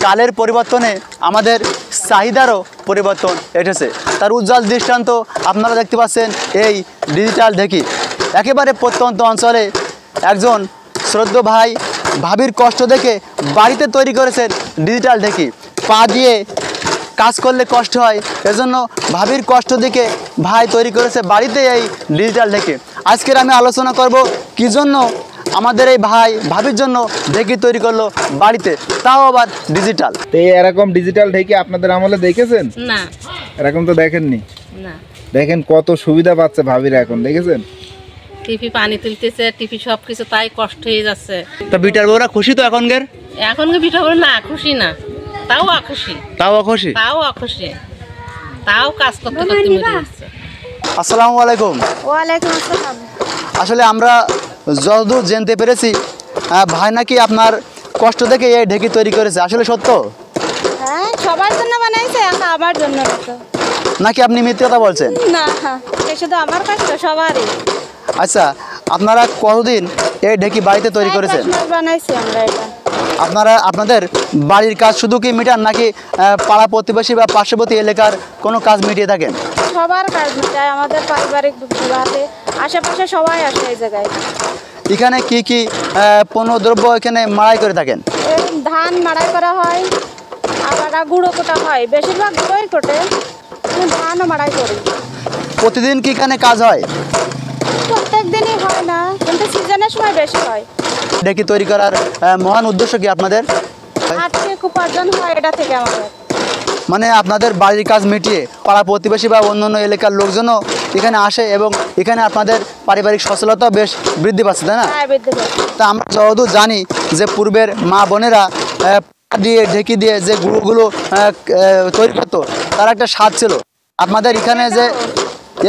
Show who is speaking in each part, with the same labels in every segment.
Speaker 1: কালের পরিবর্তনে আমাদের চাহিদারও পরিবর্তন এসেছে। তার উজ্জ্বল দৃষ্টান্ত আপনারা দেখতে পাচ্ছেন এই ডিজিটাল ঢেকি। একেবারে প্রত্যন্ত অঞ্চলে একজন শ্রদ্ধ ভাই ভাবির কষ্ট দেখে বাড়িতে তৈরি করেছেন ডিজিটাল ঢেকি। পা দিয়ে কাজ করলে কষ্ট হয়, এজন্য ভাবির কষ্ট দেখে ভাই তৈরি করেছে বাড়িতে এই ডিজিটাল ঢেকি। আজকের আমি আলোচনা করব কী জন্য আমাদের এই ভাই ভাবির জন্য ঢেকি তৈরি করলো বাড়িতে, তাও আবার ডিজিটাল।
Speaker 2: তো এরকম ডিজিটাল ঢেকি আপনাদের আমলে দেখেছেন?
Speaker 3: না
Speaker 2: এরকম তো দেখেননি।
Speaker 3: না,
Speaker 2: দেখেন কত সুবিধা পাচ্ছে ভাবিরা এখন, দেখেছেন?
Speaker 3: টিপি পানি তুলতেছে, টিপি সব কিছু, তাই কষ্ট হয়ে যাচ্ছে।
Speaker 1: তা বিটার বউরা খুশি তো এখনকার?
Speaker 3: এখন পিঠা বলে না খুশি না, তাও অখুশি,
Speaker 1: তাও খুশি,
Speaker 3: তাও অখুশি, তাও কাজ করতে করতে মরে যাচ্ছে।
Speaker 1: আসসালামু আলাইকুম।
Speaker 4: ওয়ালাইকুম আসসালাম।
Speaker 1: আসলে আমরা যতদূর জানতে পেরেছি ভাই নাকি আপনার কষ্ট দেখে এই ঢেকি তৈরি করেছে, আসলে সত্য
Speaker 4: হ্যাঁ, সবার জন্য বানাইছে, একা আমার জন্য না তো।
Speaker 1: নাকি আপনি মিথ্যে কথা বলছেন?
Speaker 4: না, এটা শুধু আমার কাছে না, সবারই।
Speaker 1: আচ্ছা, আপনারা কতদিন এই ঢেকি বাড়িতে তৈরি করেছেন?
Speaker 4: 5 মাস বানাইছি আমরা এটা।
Speaker 1: আপনাদের বাড়ির কাজ শুধু কি মিটান নাকি পাড়া প্রতিবেশী বা পার্শ্ববর্তী এলাকার কোনো কাজ মিটিয়ে থাকেন?
Speaker 4: সবার কাজ মিটাই, আমাদের পারিবারিক বিবাহে আশেপাশে সবাই আসে এই জায়গায়।
Speaker 1: এখানে কি কি পণ্য দ্রব্য এখানে মাড়াই করে থাকেন?
Speaker 4: এই ধান মাড়াই করা হয়, আবার গুঁড়ো কোটা হয়, বেশিরভাগ গুঁড়োই কোটে, আমি ধানও মাড়াই করি।
Speaker 1: প্রতিদিন কি এখানে কাজ হয়?
Speaker 4: প্রত্যেক দিনই হয় না, কিন্তু সিজনের সময় বেশি হয়।
Speaker 1: ঢেকি তৈরি করার মহান উদ্দেশ্য কি আপনাদের?
Speaker 4: আর্থিক উপার্জন হয় এটা থেকে আমাদের।
Speaker 1: মানে আপনাদের বাড়ির কাজ মিটিয়ে পাড়া প্রতিবেশী বা অন্যান্য এলাকার লোকজনও এখানে আসে এবং এখানে আপনাদের পারিবারিক সচ্ছলতাও বেশ বৃদ্ধি পাচ্ছে, তাই না?
Speaker 4: হ্যাঁ, বৃদ্ধি পাচ্ছে।
Speaker 1: তা আমরা যতদূর জানি যে পূর্বের মা বোনেরা দিয়ে ঢেকি দিয়ে যে গুঁড়োগুলো তৈরি করতো তার একটা স্বাদ ছিল। আপনাদের এখানে যে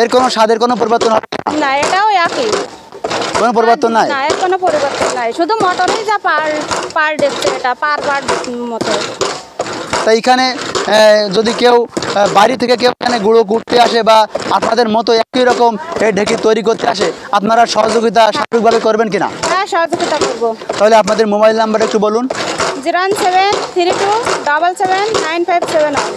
Speaker 1: এর কোনো স্বাদের কোনো পরিবর্তন হবে
Speaker 4: না, এটাও একই,
Speaker 1: কোনো পরিবর্তন নাই?
Speaker 4: না, এর কোনো পরিবর্তন নাই, শুধু মটরেই যা পার দেখছে, এটা পার মতো।
Speaker 1: তাই এখানে যদি কেউ বাড়ি থেকে কেউ এখানে গুঁড়ো কুটতে আসে বা আপনাদের মতো একই রকম এই ঢেকি তৈরি করতে আসে, আপনারা সহযোগিতা স্বাভাবিকভাবে করবেন কিনা?
Speaker 4: হ্যাঁ, সহযোগিতা করবো।
Speaker 1: তাহলে আপনাদের মোবাইল নাম্বারটা একটু বলুন।
Speaker 4: 01732779571।